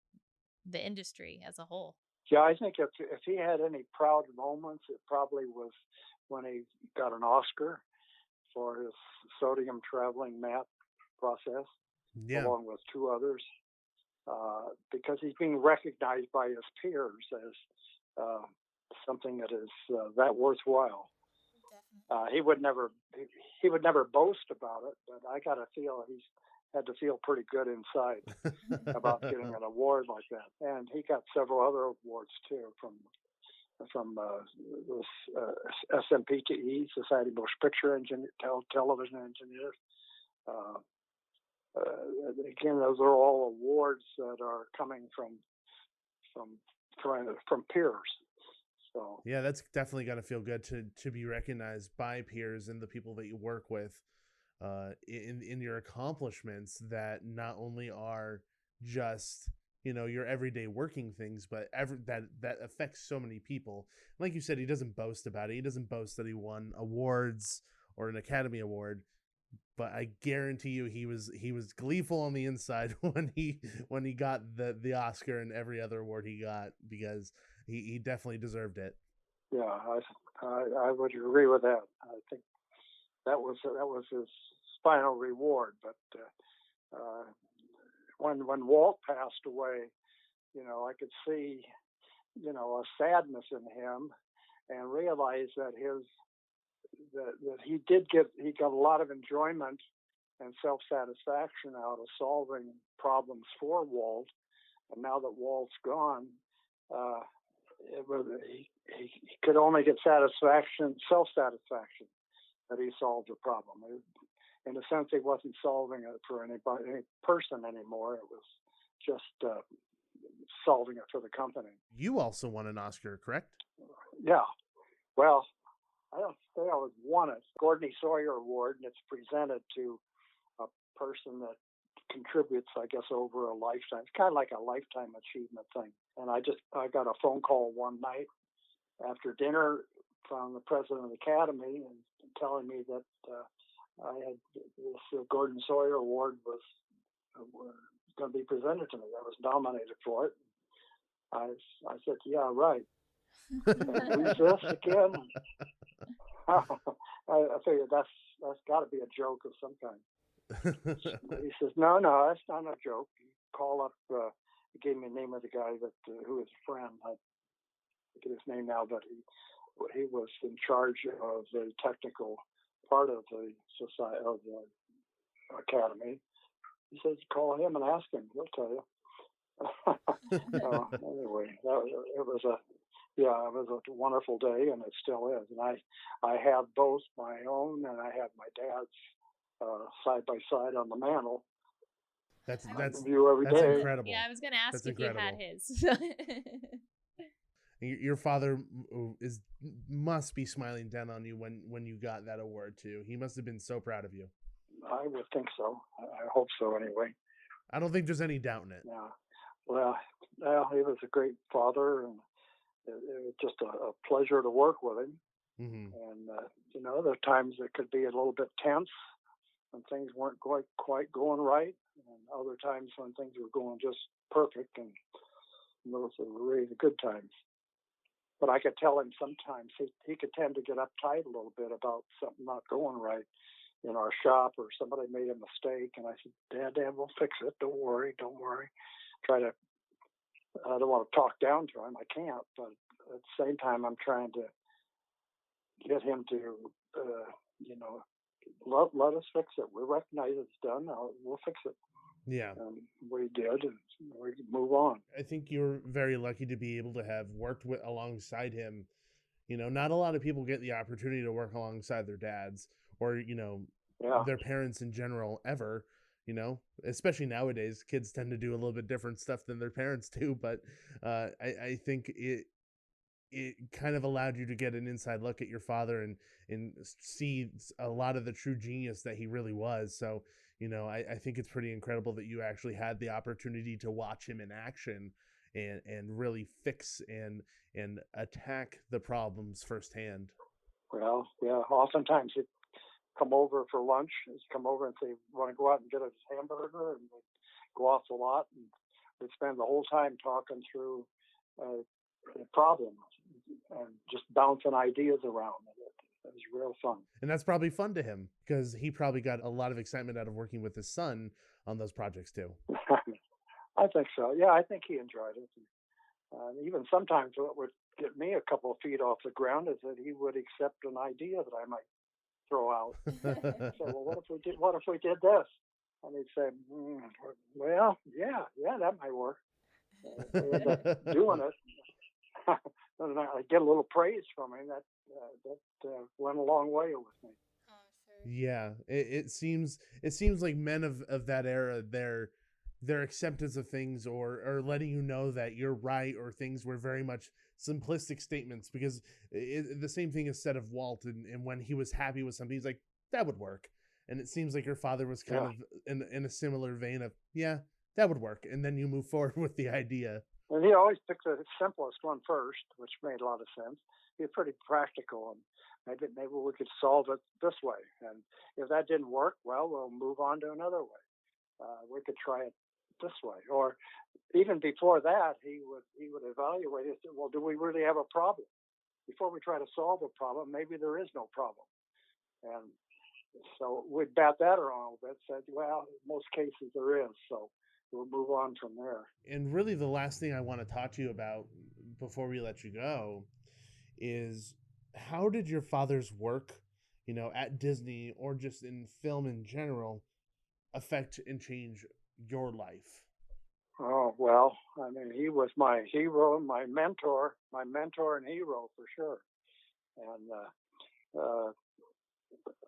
the industry as a whole. Yeah, I think if he had any proud moments, it probably was when he got an Oscar for his sodium traveling map process, along with 2 others, because he's being recognized by his peers as something that is that worthwhile. He would never boast about it, but I got to feel he's had to feel pretty good inside about getting an award like that. And he got several other awards too from SMPTE, Society of Motion Picture Television Engineers. Again, those are all awards that are coming from peers. So yeah, that's definitely got to feel good to be recognized by peers and the people that you work with in your accomplishments that not only are just your everyday working things, but that affects so many people. Like you said, he doesn't boast about it. He doesn't boast that he won awards or an Academy Award, but I guarantee you he was gleeful on the inside when he got the Oscar and every other award he got, because he definitely deserved it. Yeah, I would agree with that. I think that was his final reward. But when Walt passed away, I could see a sadness in him, and realize that that he got a lot of enjoyment and self-satisfaction out of solving problems for Walt. And now that Walt's gone, he could only get self-satisfaction that he solved a problem. In a sense, he wasn't solving it for any person anymore. It was just solving it for the company. You also won an Oscar, correct? Yeah. Well, I don't say I was won it. Gordon E. Sawyer Award, and it's presented to a person that contributes, I guess, over a lifetime. It's kind of like a lifetime achievement thing. And I got a phone call one night after dinner from the president of the Academy and telling me that I had this Gordon Sawyer Award was going to be presented to me. I was nominated for it. I said, yeah, right. Who's this again? I figured that's got to be a joke of some kind. He says, no, that's not a joke. You call up. He gave me the name of the guy who is a friend. I forget his name now, but he was in charge of the technical part of the society of the Academy. He says, call him and ask him. He'll tell you. Anyway, it was a wonderful day, and it still is. And I have both my own and I have my dad's side by side on the mantle. That's view every day. Incredible. Yeah, I was going to ask if you had his. Your father must be smiling down on you when you got that award too. He must have been so proud of you. I would think so. I hope so anyway. I don't think there's any doubt in it. Yeah. Well, he was a great father, and it was just a pleasure to work with him. Mm-hmm. And there are times it could be a little bit tense when things weren't quite going right, and other times when things were going just perfect, and those were really the good times. But I could tell him sometimes he could tend to get uptight a little bit about something not going right in our shop, or somebody made a mistake, and I said, Dad, we'll fix it. Don't worry. I don't want to talk down to him. I can't, but at the same time, I'm trying to get him to, let us fix it. We recognize it's done. We'll fix it. Yeah. And we did, and we move on. I think you're very lucky to be able to have worked alongside him. Not a lot of people get the opportunity to work alongside their dads or, their parents in general ever, especially nowadays. Kids tend to do a little bit different stuff than their parents do. But I think it kind of allowed you to get an inside look at your father and see a lot of the true genius that he really was. So, I think it's pretty incredible that you actually had the opportunity to watch him in action and really fix and attack the problems firsthand. Well, yeah, oftentimes he'd come over for lunch. He'd come over and say, want to go out and get a hamburger? And we'd go off a lot, and we'd spend the whole time talking through the problems and just bouncing ideas around. It was real fun. And that's probably fun to him because he probably got a lot of excitement out of working with his son on those projects too. I think so. Yeah, I think he enjoyed it. Even sometimes what would get me a couple of feet off the ground is that he would accept an idea that I might throw out. So, well, what if we did this? And he'd say, well, yeah, that might work. We end up doing it. And I get a little praise from him. That went a long way with me. Yeah, it seems like men of that era, their acceptance of things or letting you know that you're right or things were very much simplistic statements, because the same thing is said of Walt, and when he was happy with something, he's like, that would work. And it seems like your father was kind of in a similar vein of, yeah, that would work. And then you move forward with the idea. And he always picked the simplest one first, which made a lot of sense. He was pretty practical, and maybe we could solve it this way. And if that didn't work, well, we'll move on to another way. We could try it this way. Or even before that, he would evaluate it. Well, do we really have a problem? Before we try to solve a problem, maybe there is no problem. And so we'd bat that around a bit, said, well, in most cases there is. So we'll move on from there. And really the last thing I want to talk to you about before we let you go is, how did your father's work at Disney or just in film in general affect and change your life? Oh, well, I mean, he was my hero, my mentor and hero for sure. And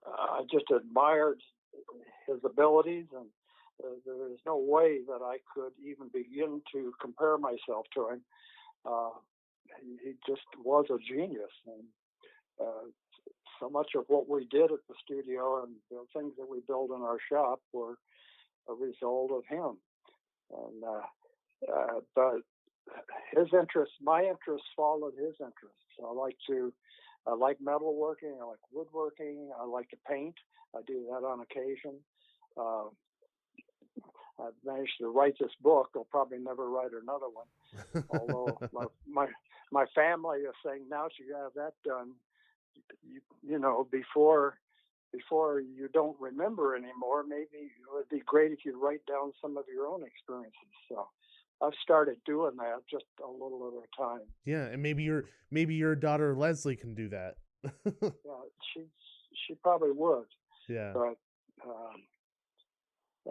I just admired his abilities, and there is no way that I could even begin to compare myself to him. He just was a genius, and so much of what we did at the studio and the things that we built in our shop were a result of him. And but his interests, my interests followed his interests. I like metalworking, I like woodworking, I like to paint. I do that on occasion. I've managed to write this book. I'll probably never write another one. Although my family is saying, now that you have that done, before you don't remember anymore, maybe it would be great if you write down some of your own experiences. So I've started doing that just a little at a time. Yeah, and maybe your daughter Leslie can do that. Yeah, she probably would. Yeah. But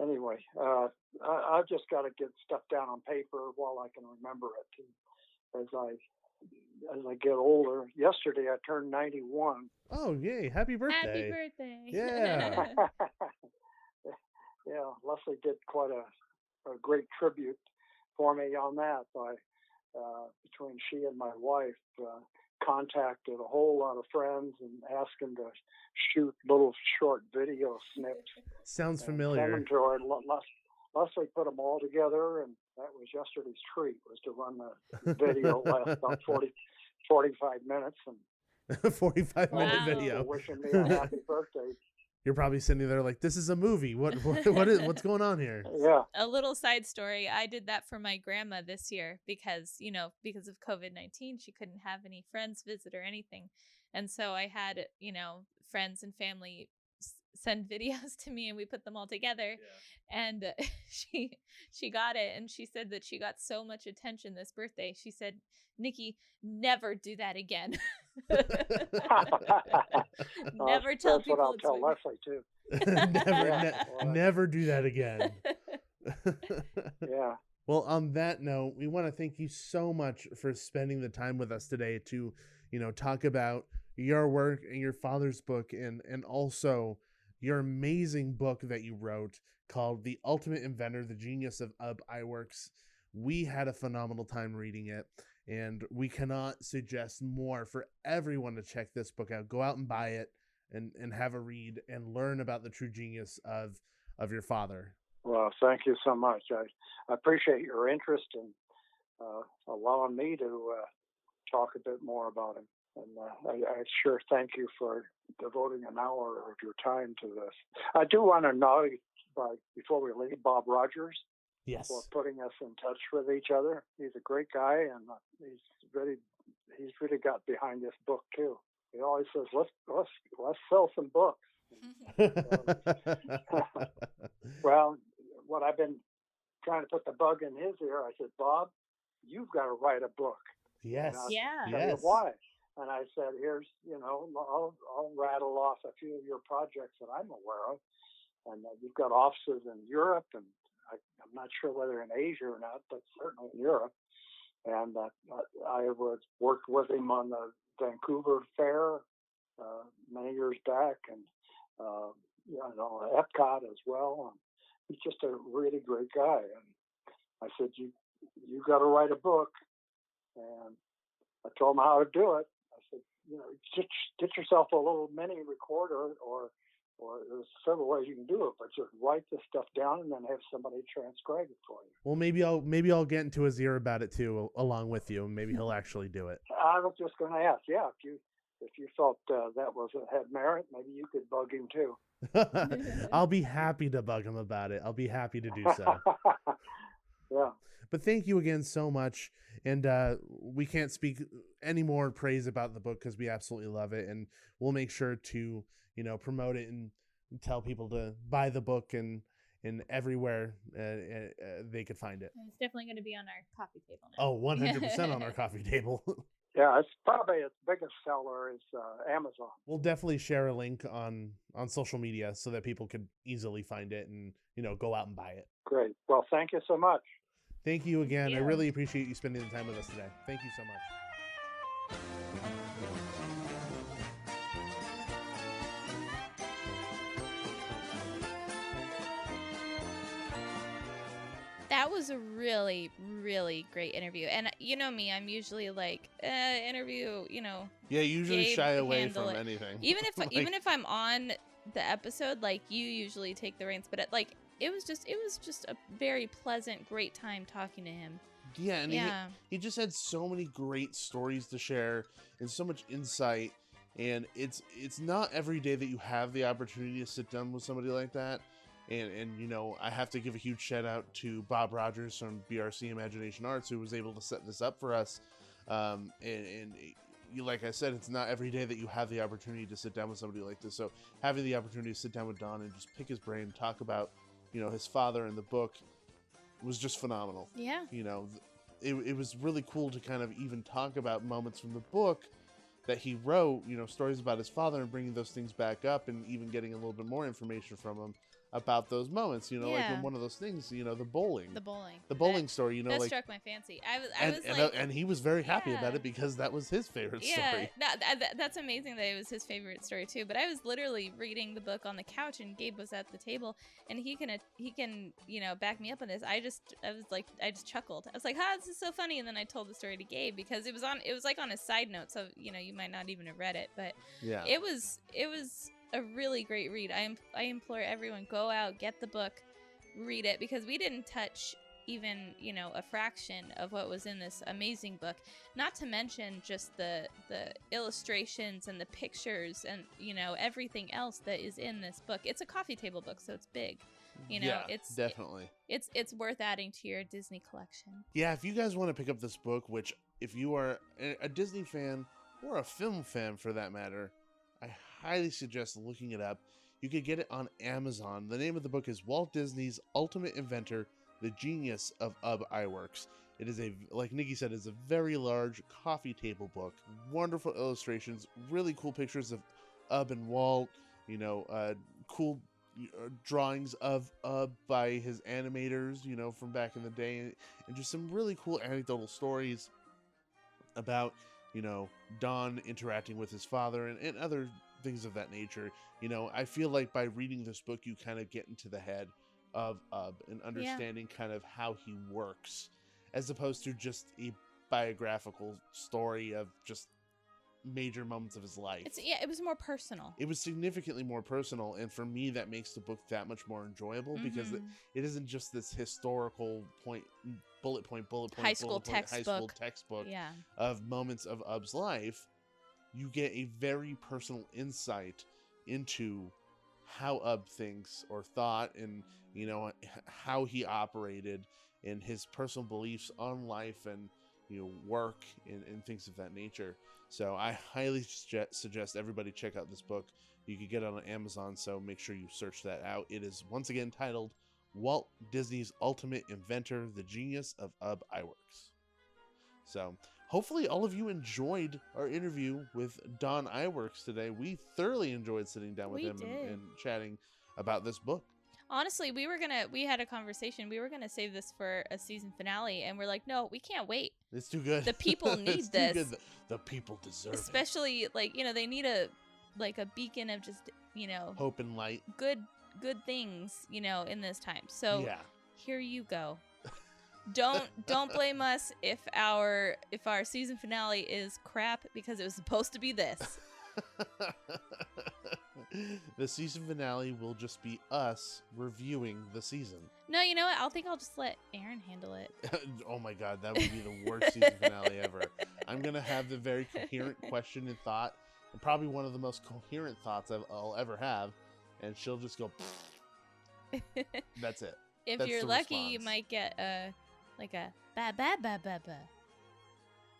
anyway, I've just got to get stuff down on paper while I can remember it. As I get older. Yesterday I turned 91. Oh, yay! Happy birthday! Happy birthday! Yeah. Yeah, Leslie did quite a great tribute for me on that by between she and my wife contacted a whole lot of friends and asked them to shoot little short video snips. Sounds and familiar. send them to her. Leslie put them all together, and that was yesterday's treat, was to run the video last about 45 minutes. And 45-minute Wow. video. Wishing me a happy birthday. You're probably sitting there like, this is a movie. What's going on here? Yeah. A little side story. I did that for my grandma this year because of COVID-19, she couldn't have any friends visit or anything. And so I had, friends and family send videos to me, and we put them all together. Yeah. And she got it, and she said that she got so much attention this birthday. She said, "Nikki, never do that again." Never tell that's people what I'll it's tell my Leslie too. Never do that again. Yeah. Well, on that note, we want to thank you so much for spending the time with us today to, talk about your work and your father's book, and also your amazing book that you wrote called The Ultimate Inventor, The Genius of Iwerks. We had a phenomenal time reading it, and we cannot suggest more for everyone to check this book out. Go out and buy it and have a read and learn about the true genius of your father. Well, thank you so much. I appreciate your interest in allowing me to talk a bit more about him. And I sure thank you for devoting an hour of your time to this. I do want to acknowledge, before we leave, Bob Rogers. Yes. For putting us in touch with each other. He's a great guy, and he's really got behind this book too. He always says, let's sell some books. Well, what I've been trying to put the bug in his ear, I said, Bob, you've got to write a book. Yes. Yeah. Tell you why. And I said, here's, I'll rattle off a few of your projects that I'm aware of. And you've got offices in Europe, and I'm not sure whether in Asia or not, but certainly in Europe. And I worked with him on the Vancouver Fair many years back, and Epcot as well. And he's just a really great guy. And I said, you got to write a book. And I told him how to do it. I said, get yourself a little mini recorder, or there's several ways you can do it, but just write this stuff down and then have somebody transcribe it for you. Well, maybe I'll get into his ear about it too, along with you, and maybe he'll actually do it. I was just going to ask, if you felt that had merit, maybe you could bug him too. I'll be happy to bug him about it. I'll be happy to do so. Yeah. But thank you again so much. And we can't speak any more praise about the book because we absolutely love it. And we'll make sure to, promote it and tell people to buy the book and everywhere they could find it. It's definitely going to be on our coffee table now. Oh, 100% on our coffee table. Yeah, it's probably its biggest seller is Amazon. We'll definitely share a link on social media so that people could easily find it and go out and buy it. Great. Well, thank you so much. Thank you again. I you. really appreciate you spending the time with us today. Thank you so much. That was a really, really great interview. And you know me, I'm usually like, interview, Yeah, usually Gabe shy away handle from it. anything. Even if Like, even if I'm on the episode, like you usually take the reins, but it was just a very pleasant, great time talking to him. yeah, and Yeah. he just had so many great stories to share and so much insight. And it's not every day that you have the opportunity to sit down with somebody like that. And I have to give a huge shout out to Bob Rogers from BRC Imagination Arts, who was able to set this up for us. Like I said, it's not every day that you have the opportunity to sit down with somebody like this. So having the opportunity to sit down with Don and just pick his brain, talk about his father in the book was just phenomenal. Yeah. It was really cool to kind of even talk about moments from the book that he wrote, stories about his father, and bringing those things back up and even getting a little bit more information from him about those moments, like Yeah. in one of those things, the bowling. The bowling. The bowling story, That like, struck my fancy. and he was very happy about Yeah. it because that was his favorite Yeah, story. that's amazing that it was his favorite story too. But I was literally reading the book on the couch, and Gabe was at the table, and he can back me up on this. I just chuckled. I was like, "Ha, this is so funny!" And then I told the story to Gabe because it was like on a side note, so you might not even have read it, but Yeah. it was a really great read. I implore everyone, go out, get the book, read it, because we didn't touch even a fraction of what was in this amazing book, not to mention just the illustrations and the pictures and everything else that is in this book. It's a coffee table book, so it's big. Yeah, it's definitely. it's worth adding to your Disney collection. Yeah, if you guys want to pick up this book, which if you are a Disney fan or a film fan for that matter, I highly suggest looking it up. You could get it on Amazon. The name of the book is Walt Disney's Ultimate Inventor, The Genius of Iwerks. It is like Nikki said, it's a very large coffee table book. Wonderful illustrations, really cool pictures of Ub and Walt, cool drawings of Ub by his animators, from back in the day, and just some really cool anecdotal stories about, Don interacting with his father and other things of that nature. I feel like by reading this book, you kind of get into the head of Ub and understanding kind of how he works, as opposed to just a biographical story of just major moments of his life. It was more personal. It was significantly more personal, and for me, that makes the book that much more enjoyable because it isn't just this historical bullet point, high school textbook of moments of Ub's life. You get a very personal insight into how Ub thinks or thought, and how he operated, and his personal beliefs on life and work and things of that nature. So I highly suggest everybody check out this book. You can get it on Amazon, so make sure you search that out. It is once again titled Walt Disney's Ultimate Inventor, The Genius of Ub Iwerks. So hopefully all of you enjoyed our interview with Don Iwerks today. We thoroughly enjoyed sitting down with him and chatting about this book. Honestly, we had a conversation. We were going to save this for a season finale, and we're like, no, we can't wait. It's too good. The people need this. The people deserve Especially, it. they need a beacon of just, hope and light. Good things, in this time. So here you go. Don't blame us if our season finale is crap, because it was supposed to be this. The season finale will just be us reviewing the season. No, you know what? I'll just let Aaron handle it. Oh my god, that would be the worst season finale ever. I'm going to have the very coherent question and thought, and probably one of the most coherent thoughts I'll ever have, and she'll just go, that's it. If you're lucky, you might get a ba ba ba ba ba.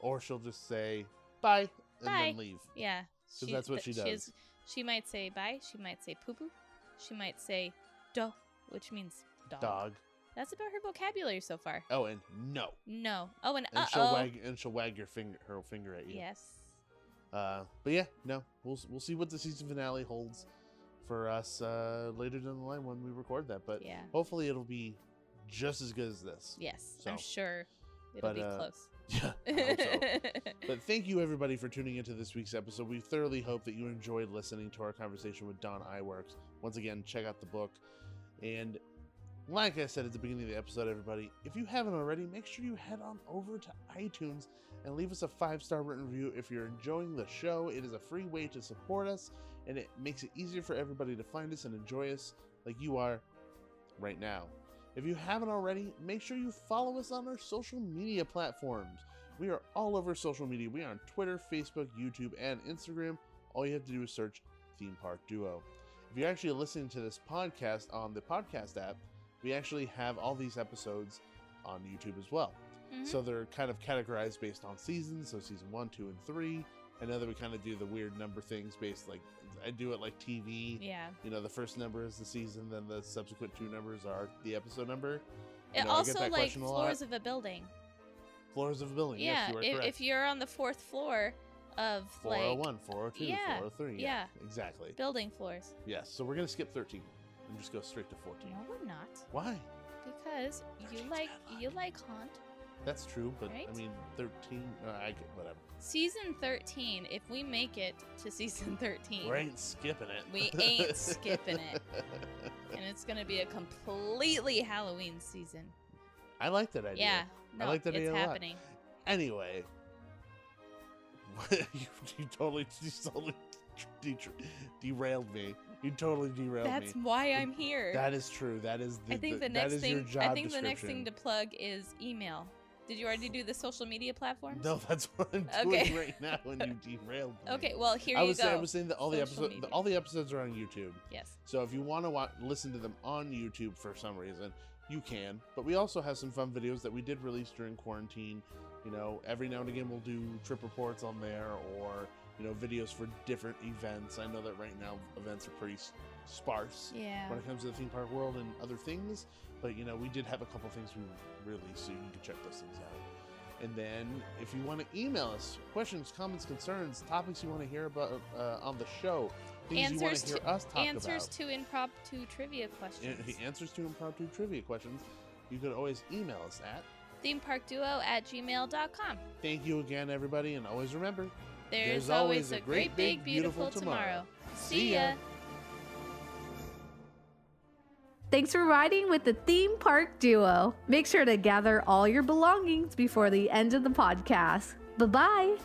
Or she'll just say, bye, and then leave. Yeah. Because that's what she does. She might say bye. She might say poo poo. She might say do, which means dog. That's about her vocabulary so far. Oh, and no. No. Oh, and And uh-oh. she'll wag her finger at you. Yes. But yeah, no, we'll see what the season finale holds for us later down the line when we record that. But Yeah. hopefully it'll be just as good as this. Yes, So, I'm sure it'll be close. Yeah, I hope so. But thank you everybody for tuning into this week's episode. We thoroughly hope that you enjoyed listening to our conversation with Don Iwerks. Once again, check out the book. And like I said at the beginning of the episode, everybody, if you haven't already, make sure you head on over to iTunes and leave us a 5-star written review if you're enjoying the show. It is a free way to support us, and it makes it easier for everybody to find us and enjoy us like you are right now. If you haven't already, make sure you follow us on our social media platforms. We are all over social media. We are on Twitter, Facebook, YouTube, and Instagram. All you have to do is search Theme Park Duo. If you're actually listening to this podcast on the podcast app, we actually have all these episodes on YouTube as well. Mhm. So they're kind of categorized based on seasons. So season 1, 2, and 3. I know that we kind of do the weird number things based, like I do it like TV. Yeah. You know, the first number is the season, then the subsequent 2 numbers are the episode number. It I get also that like question a lot. floors of a building. Floors of a building. Yeah, Yes, you are correct. if you're on the 4th floor of 401, 402, Yeah, 403. yeah. Exactly. building floors. Yes. So we're going to skip 13 and just go straight to 14. No, we're not. Why? Because you 13's like bad you luck. like Haunt. That's true, but Right? I mean, 13, whatever. Season 13, if we make it to season 13, We ain't skipping it. we ain't skipping it. And it's going to be a completely Halloween season. I like that idea. Yeah. No, like that it's idea a lot. happening. Anyway, you totally derailed me. You totally derailed That's me. why I'm here. That is true. That is the, I think the that next is your thing job I think the next thing description. to plug is email. Did you already do the social media platforms? No, that's what I'm Okay. doing right now when you derailed me. Okay, well, here I you was go. saying, I was saying that all the Social media. episodes are on YouTube. Yes. So if you want to listen to them on YouTube for some reason, you can. But we also have some fun videos that we did release during quarantine. You know, every now and again we'll do trip reports on there, or you know, videos for different events. I know that right now events are pretty sparse Yeah. when it comes to the theme park world and other things. But you know, we did have a couple things we released, so you can check those things out. And then, if you want to email us questions, comments, concerns, topics you want to hear about on the show, things you want to hear us talk Answers about, to impromptu trivia questions. answers to impromptu trivia questions, you could always email us at. themeparkduo@gmail.com. Thank you again, everybody, and always remember, There's always a great, big, beautiful tomorrow. See ya. Thanks for riding with the Theme Park Duo. Make sure to gather all your belongings before the end of the podcast. Bye-bye.